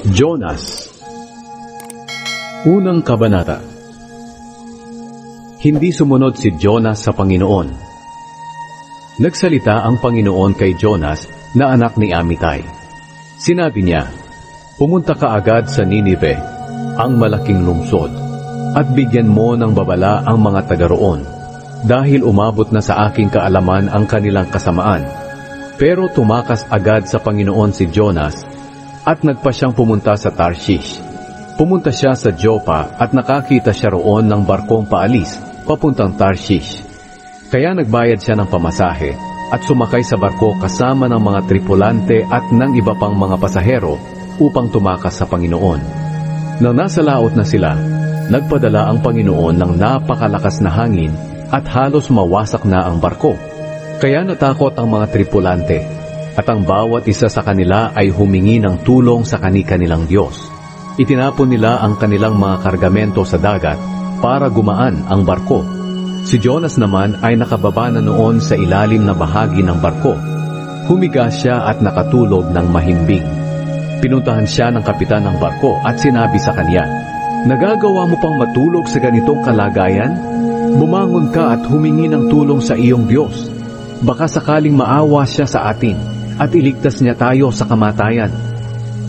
Jonas. Unang kabanata. Hindi sumunod si Jonas sa Panginoon. Nagsalita ang Panginoon kay Jonas na anak ni Amitay. Sinabi niya, "Pumunta ka agad sa Ninive, ang malaking lungsod, at bigyan mo ng babala ang mga taga roon, dahil umabot na sa aking kaalaman ang kanilang kasamaan." Pero tumakas agad sa Panginoon si Jonas at nagpa siyang pumunta sa Tarshish. Pumunta siya sa Joppa at nakakita siya roon ng barkong paalis papuntang Tarshish. Kaya nagbayad siya ng pamasahe at sumakay sa barko kasama ng mga tripulante at ng iba pang mga pasahero upang tumakas sa Panginoon. Nang nasa laot na sila, nagpadala ang Panginoon ng napakalakas na hangin at halos mawasak na ang barko. Kaya natakot ang mga tripulante at ang bawat isa sa kanila ay humingi ng tulong sa kani-kanilang Diyos. Itinapon nila ang kanilang mga kargamento sa dagat para gumaan ang barko. Si Jonas naman ay nakababa na noon sa ilalim na bahagi ng barko. Humiga siya at nakatulog ng mahimbing. Pinuntahan siya ng kapitan ng barko at sinabi sa kanya, "Nagagawa mo pang matulog sa ganitong kalagayan? Bumangon ka at humingi ng tulong sa iyong Diyos. Baka sakaling maawa siya sa atin at iligtas niya tayo sa kamatayan."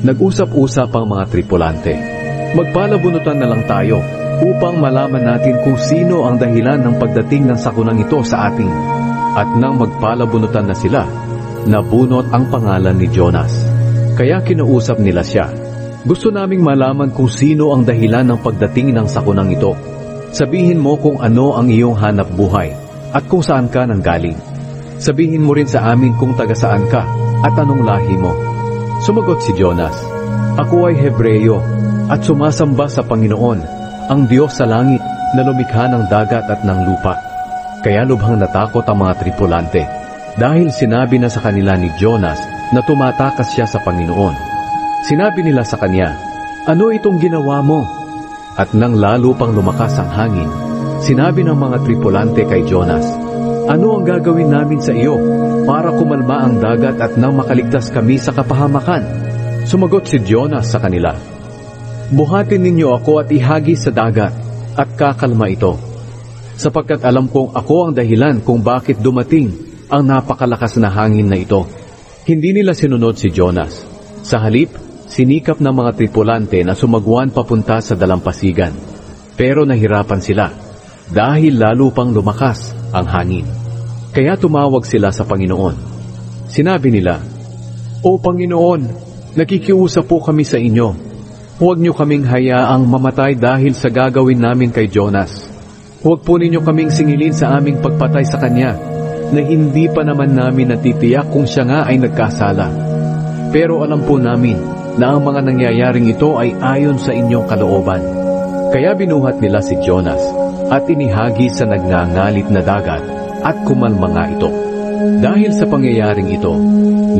Nag-usap-usap ang mga tripulante. "Magpalabunutan na lang tayo upang malaman natin kung sino ang dahilan ng pagdating ng sakunang ito sa atin." At nang magpalabunutan na sila, nabunot ang pangalan ni Jonas. Kaya kinausap nila siya, "Gusto naming malaman kung sino ang dahilan ng pagdating ng sakunang ito. Sabihin mo kung ano ang iyong hanap buhay at kung saan ka nanggaling. Sabihin mo rin sa amin kung taga saan ka at anong lahi mo." Sumagot si Jonas, "Ako ay Hebreyo at sumasamba sa Panginoon, ang Diyos sa langit na lumikha ng dagat at ng lupa." Kaya lubhang natakot ang mga tripulante dahil sinabi na sa kanila ni Jonas na tumatakas siya sa Panginoon. Sinabi nila sa kanya, "Ano itong ginawa mo?" At nang lalo pang lumakas ang hangin, sinabi ng mga tripulante kay Jonas, "Ano ang gagawin namin sa iyo para kumalma ang dagat at nang makaligtas kami sa kapahamakan?" Sumagot si Jonas sa kanila, "Buhatin ninyo ako at ihagis sa dagat at kakalma ito, sapagkat alam kong ako ang dahilan kung bakit dumating ang napakalakas na hangin na ito." Hindi nila sinunod si Jonas. Sa halip, sinikap ng mga tripulante na sumagwan papunta sa dalampasigan. Pero nahirapan sila dahil lalo pang lumakas ang hangin. Kaya tumawag sila sa Panginoon. Sinabi nila, "O Panginoon, nakikiusap po kami sa inyo. Huwag niyo kaming hayaang mamatay dahil sa gagawin namin kay Jonas. Huwag po ninyo kaming singilin sa aming pagpatay sa kanya, na hindi pa naman namin natitiyak kung siya nga ay nagkasala. Pero alam po namin na ang mga nangyayaring ito ay ayon sa inyong kalooban." Kaya binuhat nila si Jonas at inihagi sa nagngangalit na dagat at kumalma nga ito. Dahil sa pangyayaring ito,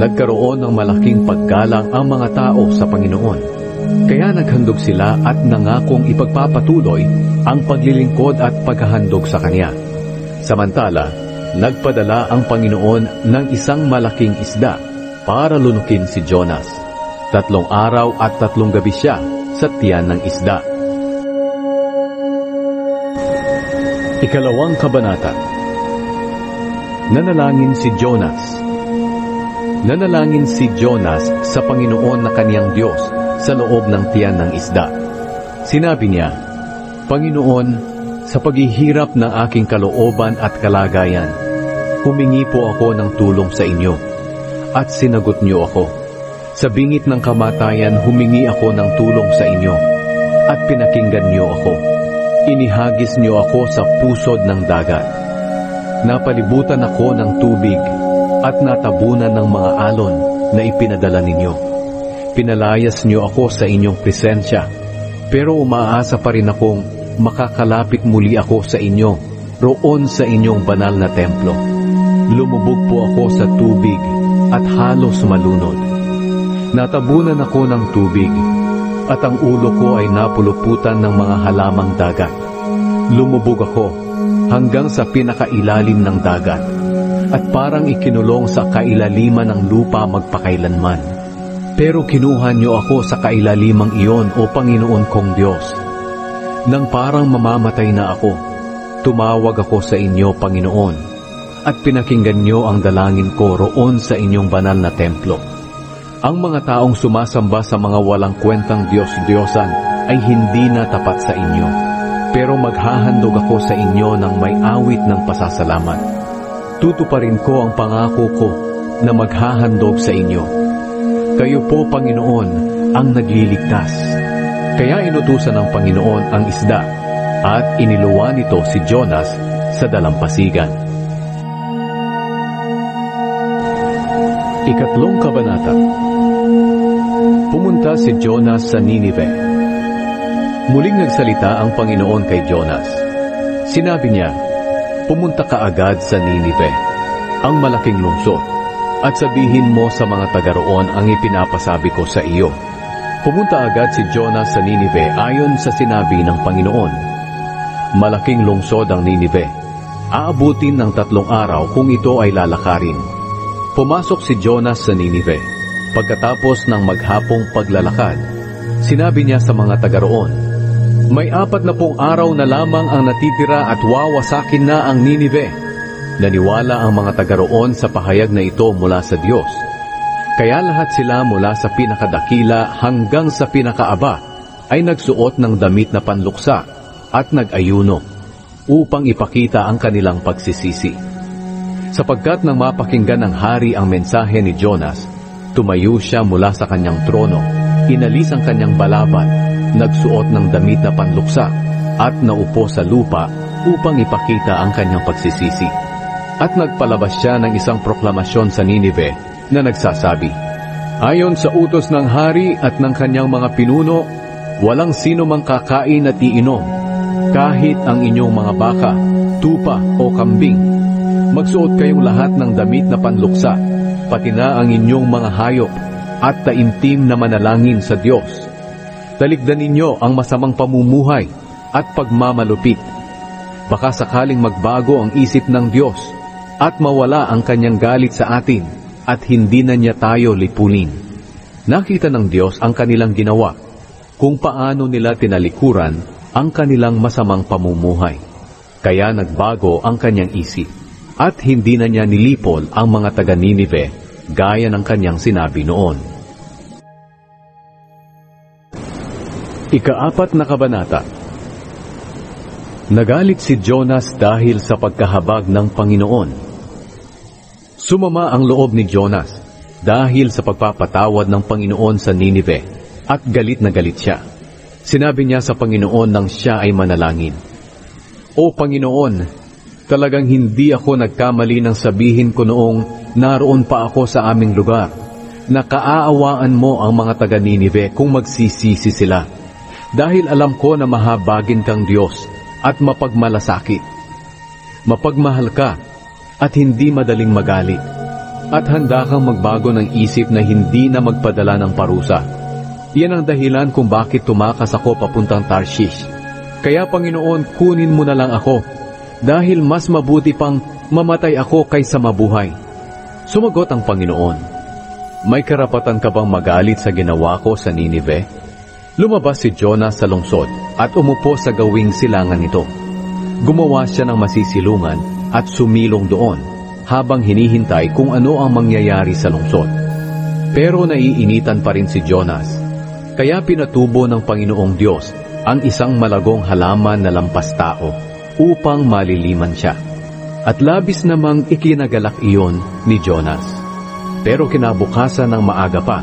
nagkaroon ng malaking paggalang ang mga tao sa Panginoon. Kaya naghandog sila at nangakong ipagpapatuloy ang paglilingkod at paghahandog sa Kanya. Samantala, nagpadala ang Panginoon ng isang malaking isda para lunukin si Jonas. 3 araw at 3 gabi siya sa tiyan ng isda. Ikalawang kabanata. Nanalangin si Jonas. Nanalangin si Jonas sa Panginoon na kaniyang Diyos sa loob ng tiyan ng isda. Sinabi niya, "Panginoon, sa paghihirap ng aking kalooban at kalagayan, humingi po ako ng tulong sa inyo, at sinagot niyo ako. Sa bingit ng kamatayan, humingi ako ng tulong sa inyo, at pinakinggan niyo ako. Inihagis niyo ako sa pusod ng dagat. Napalibutan ako ng tubig, at natabunan ng mga alon na ipinadala ninyo. Pinalayas niyo ako sa inyong presensya, pero umaasa pa rin akong makakalapit muli ako sa inyo, roon sa inyong banal na templo. Lumubog po ako sa tubig at halos malunod. Natabunan ako ng tubig, at ang ulo ko ay napuluputan ng mga halamang dagat. Lumubog ako hanggang sa pinakailalim ng dagat, at parang ikinulong sa kailaliman ng lupa magpakailanman. Pero kinuha niyo ako sa kailalimang iyon, O Panginoon kong Diyos. Nang parang mamamatay na ako, tumawag ako sa inyo, Panginoon, at pinakinggan niyo ang dalangin ko roon sa inyong banal na templo. Ang mga taong sumasamba sa mga walang kwentang Diyos-Diyosan ay hindi na tapat sa inyo. Pero maghahandog ako sa inyo ng may awit ng pasasalamat. Tutuparin ko ang pangako ko na maghahandog sa inyo. Kayo po, Panginoon, ang nagliligtas. Kaya inutusan ng Panginoon ang isda at iniluwa nito si Jonas sa dalampasigan. Ikatlong kabanata. Pumunta si Jonas sa Ninive. Muling nagsalita ang Panginoon kay Jonas. Sinabi niya, pumunta ka agad sa Ninive, ang malaking lungsod, at sabihin mo sa mga taga roon ang ipinapasabi ko sa iyo. Pumunta agad si Jonas sa Ninive ayon sa sinabi ng Panginoon. Malaking lungsod ang Ninive. Aabutin ng 3 araw kung ito ay lalakarin. Pumasok si Jonas sa Ninive. Pagkatapos ng maghapong paglalakad, sinabi niya sa mga taga roon, may 40 araw na lamang ang natitira at wawasakin na ang Ninive. Naniwala ang mga taga roon sa pahayag na ito mula sa Diyos. Kaya lahat sila mula sa pinakadakila hanggang sa pinakaaba ay nagsuot ng damit na panluksa at nag-ayuno upang ipakita ang kanilang pagsisisi. Sapagkat nang mapakinggan ng hari ang mensahe ni Jonas, tumayo siya mula sa kanyang trono, inalis ang kanyang balaban, nagsuot ng damit na panluksa, at naupo sa lupa upang ipakita ang kanyang pagsisisi. At nagpalabas siya ng isang proklamasyon sa Ninive na nagsasabi, ayon sa utos ng hari at ng kanyang mga pinuno, walang sino mang kakain at iinom, kahit ang inyong mga baka, tupa o kambing. Magsuot kayong lahat ng damit na panluksa, pati na ang inyong mga hayop, at taimtim na manalangin sa Diyos. Talikdan ninyo ang masamang pamumuhay at pagmamalupit. Baka sakaling magbago ang isip ng Diyos at mawala ang kanyang galit sa atin at hindi na niya tayo lipunin. Nakita ng Diyos ang kanilang ginawa, kung paano nila tinalikuran ang kanilang masamang pamumuhay. Kaya nagbago ang kanyang isip at hindi na niya nilipol ang mga taga Ninive gaya ng kanyang sinabi noon. Ika-4 na kabanata. Nagalit si Jonas dahil sa pagkahabag ng Panginoon. Sumama ang loob ni Jonas dahil sa pagpapatawad ng Panginoon sa Ninive at galit na galit siya. Sinabi niya sa Panginoon nang siya ay manalangin, O Panginoon, talagang hindi ako nagkamali nang sabihin ko noong naroon pa ako sa aming lugar, na kaaawaan mo ang mga taga Ninive kung magsisisi sila. Dahil alam ko na mahabagin kang Diyos at mapagmalasakit. Mapagmahal ka at hindi madaling magalit. At handa kang magbago ng isip na hindi na magpadala ng parusa. Yan ang dahilan kung bakit tumakas ako papuntang Tarshish. Kaya Panginoon, kunin mo na lang ako, dahil mas mabuti pang mamatay ako kaysa mabuhay. Sumagot ang Panginoon, may karapatan ka bang magalit sa ginawa ko sa Ninive? Lumabas si Jonas sa lungsod at umupo sa gawing silangan nito. Gumawa siya ng masisilungan at sumilong doon habang hinihintay kung ano ang mangyayari sa lungsod. Pero naiinitan pa rin si Jonas. Kaya pinatubo ng Panginoong Diyos ang isang malagong halaman na lampas tao upang maliliman siya. At labis namang ikinagalak iyon ni Jonas. Pero kinabukasan ng maaga pa,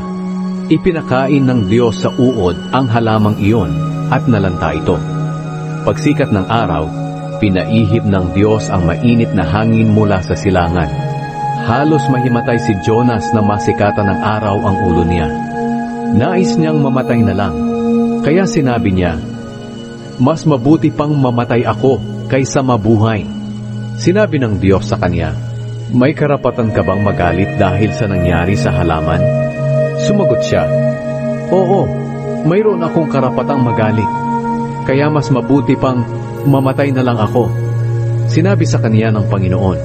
ipinakain ng Diyos sa uod ang halamang iyon at nalanta ito. Pagsikat ng araw, pinaihip ng Diyos ang mainit na hangin mula sa silangan. Halos mahimatay si Jonas na masikatan ng araw ang ulo niya. Nais niyang mamatay na lang. Kaya sinabi niya, mas mabuti pang mamatay ako kaysa mabuhay. Sinabi ng Diyos sa kanya, may karapatan ka bang magalit dahil sa nangyari sa halaman? Sumagot siya, oo, mayroon akong karapatang magalit. Kaya mas mabuti pang mamatay na lang ako. Sinabi sa kanya ng Panginoon,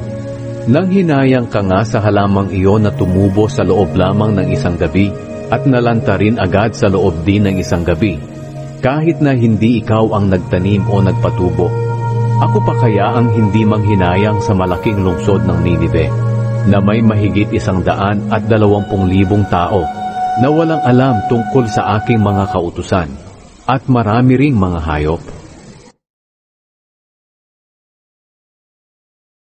nang hinayang ka nga sa halamang iyon na tumubo sa loob lamang ng isang gabi, at nalanta rin agad sa loob din ng isang gabi, kahit na hindi ikaw ang nagtanim o nagpatubo. Ako pa kaya ang hindi manghinayang sa malaking lungsod ng Ninive, na may mahigit 120,000 tao na walang alam tungkol sa aking mga kautusan, at marami ring mga hayop?